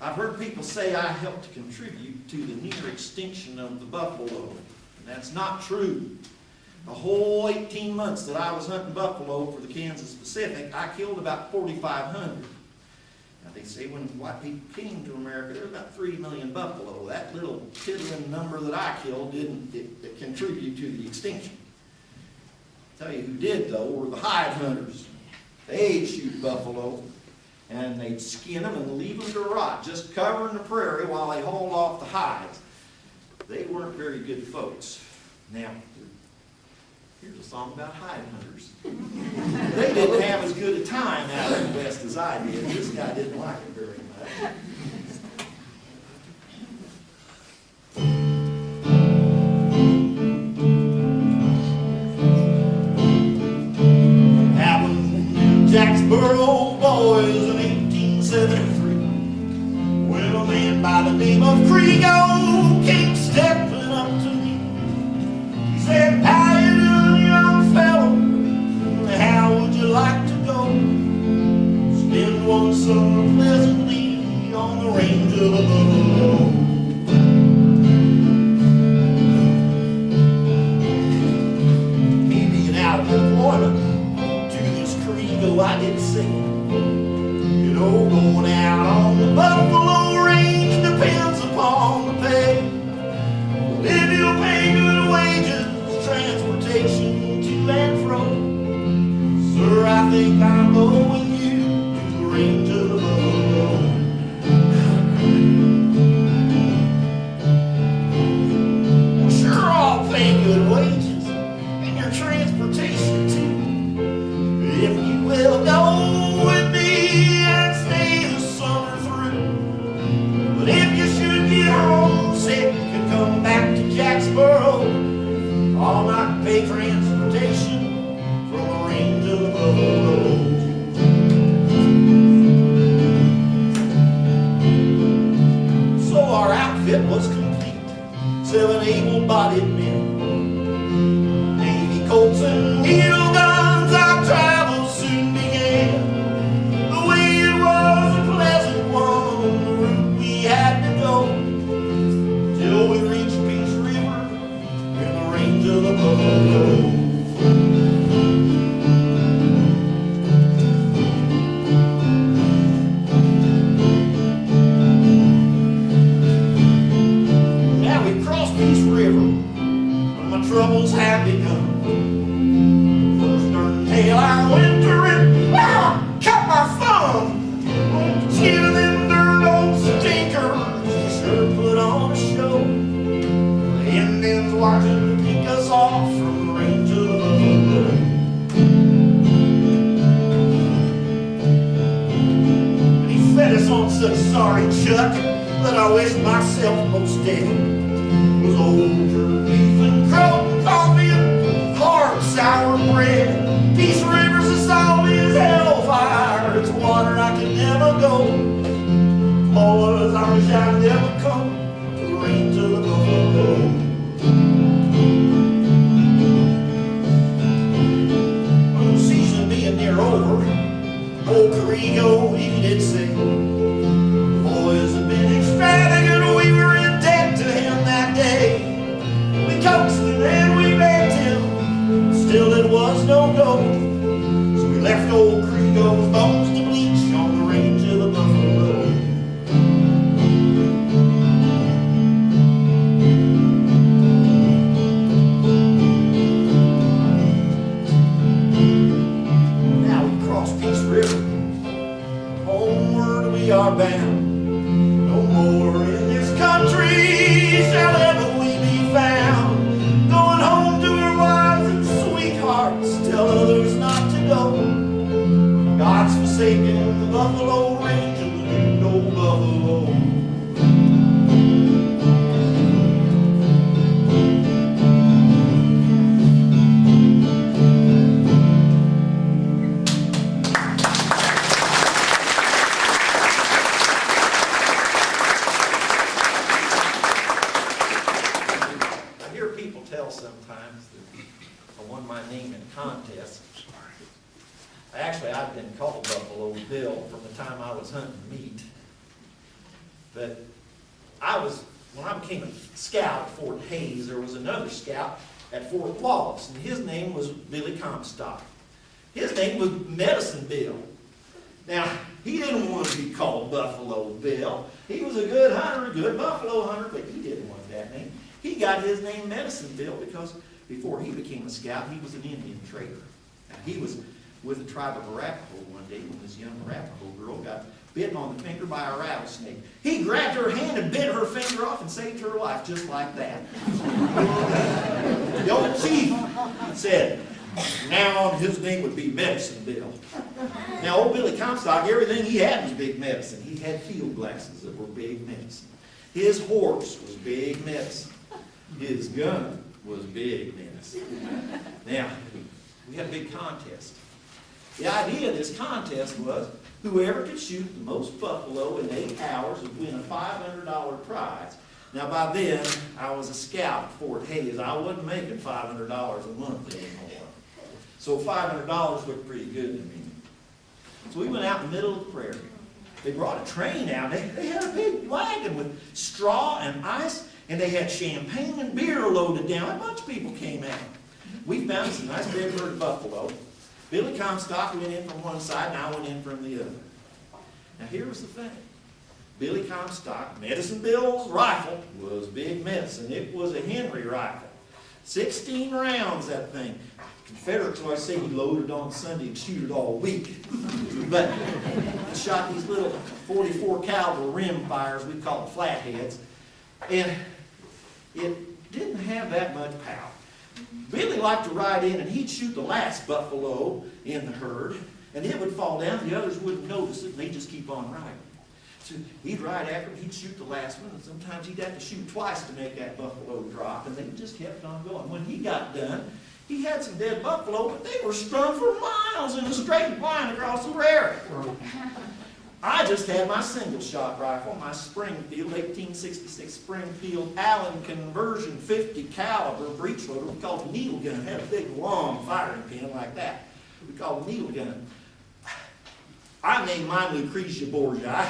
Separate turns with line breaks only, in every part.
I've heard people say I helped contribute to the near extinction of the buffalo, and that's not true. The whole 18 months that I was hunting buffalo for the Kansas Pacific, I killed about 4,500. Now they say when white people came to America, there were about 3 million buffalo. That little tiddling number that I killed didn't contribute to the extinction. I'll tell you who did though were the hide hunters. They'd shoot buffalo, and they'd skin them and leave them to rot, just covering the prairie while they hauled off the hides. They weren't very good folks. Now, here's a song about hide hunters. They didn't have as good a time out in the West as I did. This guy didn't like it very much. Jacksboro boys in 1873. Well, a man by the name of Crego came stepping up to me. He said, "How you doing, young fellow? How would you like to go spend one summer pleasantly on the range of the buffalo?" Me being out of employment, I did say, you know, going out on the buffalo range depends upon the pay. But if you'll pay good wages, transportation to and fro, sir, I think I'm going with you to the range of the buffalo. Well, sure, I'll pay good wages and your transportation too. If you will go with me and stay the summer through. But if you should get homesick and come back to Jacksboro, I'll not pay transportation from the range of the buffalo. So our outfit was complete, 7 able-bodied men, Navy Colts and needle guns. Our travel soon began. The way it was a pleasant one, the route we had to go, till we reached Peace River in the range of the buffalo. Now we crossed Peace River, and my troubles had begun. Hail our winter and cut my thumb. Skin of them dirt old stinkers sure put on a show. The Indians watching to pick us off from the range of the buffalo. And he fed us on such sorry chuck that I wished myself most dead. It was old jerk beef and crow coffee and hard sour bread. Peace River's as salty as hellfire. It's water I could never go. Boys, I wish I'd never come to the range of the buffalo. When the season being near over, old Crego, he did say, boys have been extravagant. We were in debt to him that day. We coaxed him and we begged him, still it was no go. So we left old Crego's bones to bleach on the range of the buffalo. Now we cross Peace River, homeward we are bound. No more in this country shall ever we be found. Going home to our wives and sweethearts, tell others not to go. God's forsaken the buffalo range of the big old buffalo. But when I became a scout at Fort Hays, there was another scout at Fort Wallace, and his name was Billy Comstock. His name was Medicine Bill. Now, he didn't want to be called Buffalo Bill. He was a good hunter, a good buffalo hunter, but he didn't want that name. He got his name Medicine Bill because before he became a scout, he was an Indian trader. Now, he was with the tribe of Arapaho one day when this young Arapaho girl got bitten on the finger by a rattlesnake. He grabbed her hand and bit her finger off and saved her life just like that. The old chief said, now on his name would be Medicine Bill. Now old Billy Comstock, everything he had was big medicine. He had field glasses that were big medicine. His horse was big medicine. His gun was big medicine. Now, we had a big contest. The idea of this contest was whoever could shoot the most buffalo in 8 hours would win a $500 prize. Now by then, I was a scout at Fort Hays. I wasn't making $500 a month anymore. So $500 looked pretty good to me. So we went out in the middle of the prairie. They brought a train out. They had a big wagon with straw and ice, and they had champagne and beer loaded down. A bunch of people came out. We found some nice big herd buffalo. Billy Comstock went in from one side, and I went in from the other. Now here was the thing. Billy Comstock, Medicine Bill's rifle was big medicine. It was a Henry rifle. 16 rounds, that thing. Confederates always say he loaded on Sunday and shoot it all week. But he shot these little 44 caliber rim fires, we call them flatheads, and it didn't have that much power. Billy liked to ride in and he'd shoot the last buffalo in the herd, and it would fall down, the others wouldn't notice it, and they'd just keep on riding. So he'd ride after him, he'd shoot the last one, and sometimes he'd have to shoot twice to make that buffalo drop, and they just kept on going. When he got done, he had some dead buffalo, but they were strung for miles in a straight line across the prairie. I just had my single-shot rifle, my Springfield, 1866 Springfield Allen conversion 50 caliber breech loader. We called it a needle gun. It had a big, long firing pin like that. We called it a needle gun. I named mine Lucretia Borgia.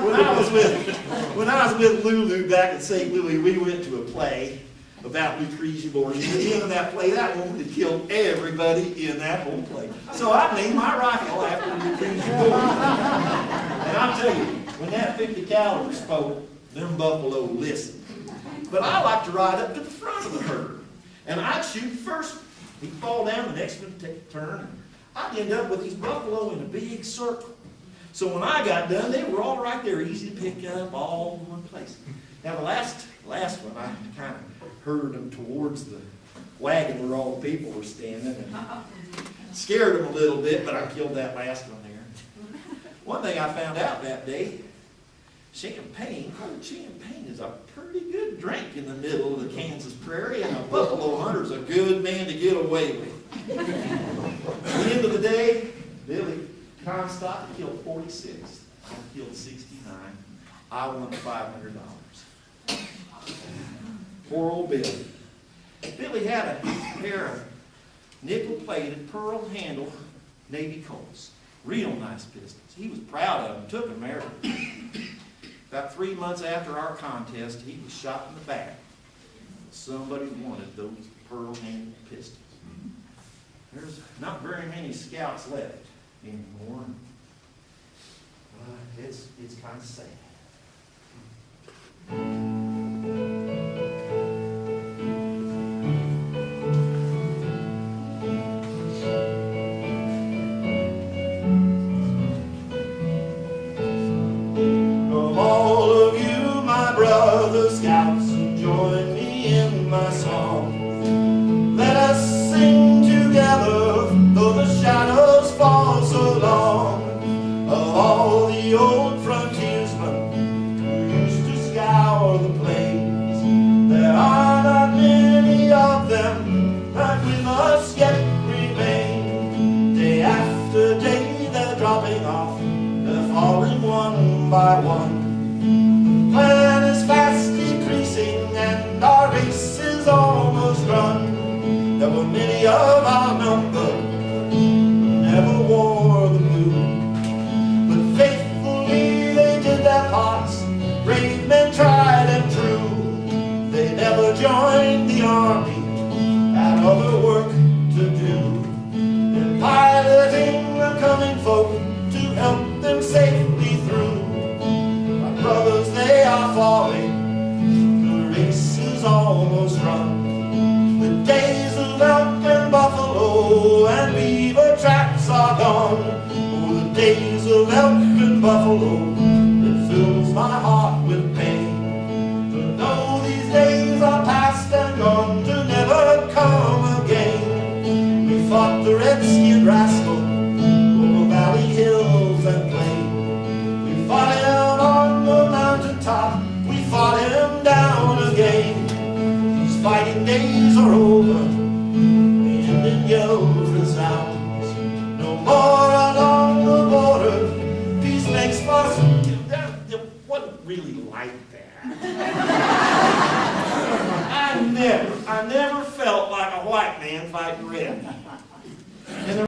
When I was with Lulu back in St. Louis, we went to a play about Lucretia Borgia. At the end of that play, that woman had killed everybody in that whole play. So I named my rifle after Lucretia Borgia. And I'll tell you, when that 50 caliber spoke, them buffalo listened. But I like to ride up to the front of the herd. And I'd shoot first. He'd fall down, the next one would take a turn. I'd end up with these buffalo in a big circle. So when I got done, they were all right there, easy to pick up, all in one place. Now the last one, I kind of herded them towards the wagon where all the people were standing and scared them a little bit, but I killed that last one there. One thing I found out that day, champagne, cold champagne is a pretty good drink in the middle of the Kansas prairie, and a buffalo hunter's a good man to get away with. At the end of the day, Billy Comstock killed 46. I killed 69. I won $500. Poor old Billy. Billy had a pair of nickel-plated, pearl-handled Navy Colts. Real nice pistols. He was proud of them. Took them there. About 3 months after our contest, he was shot in the back. Somebody wanted those pearl-handled pistols. There's not very many scouts left anymore. It's kind of sad. From all of you, my brother scouts, who join me in my song, let us sing together, though the shadows fall so long, of all the old frontiersmen falling, the race is almost run. The days of elk and buffalo and beaver tracks are gone. Oh, the days of elk and buffalo, it fills my heart with pain. To know these days are past and gone to never come again. We fought the redskin rascal over valley, hills, and plain. We fought him on the mountaintop, we fought him down again. These fighting days are over, the Indian yell resounds. No more along the border, peace makes for some. It wasn't really like that. I never felt like a white man fighting red. And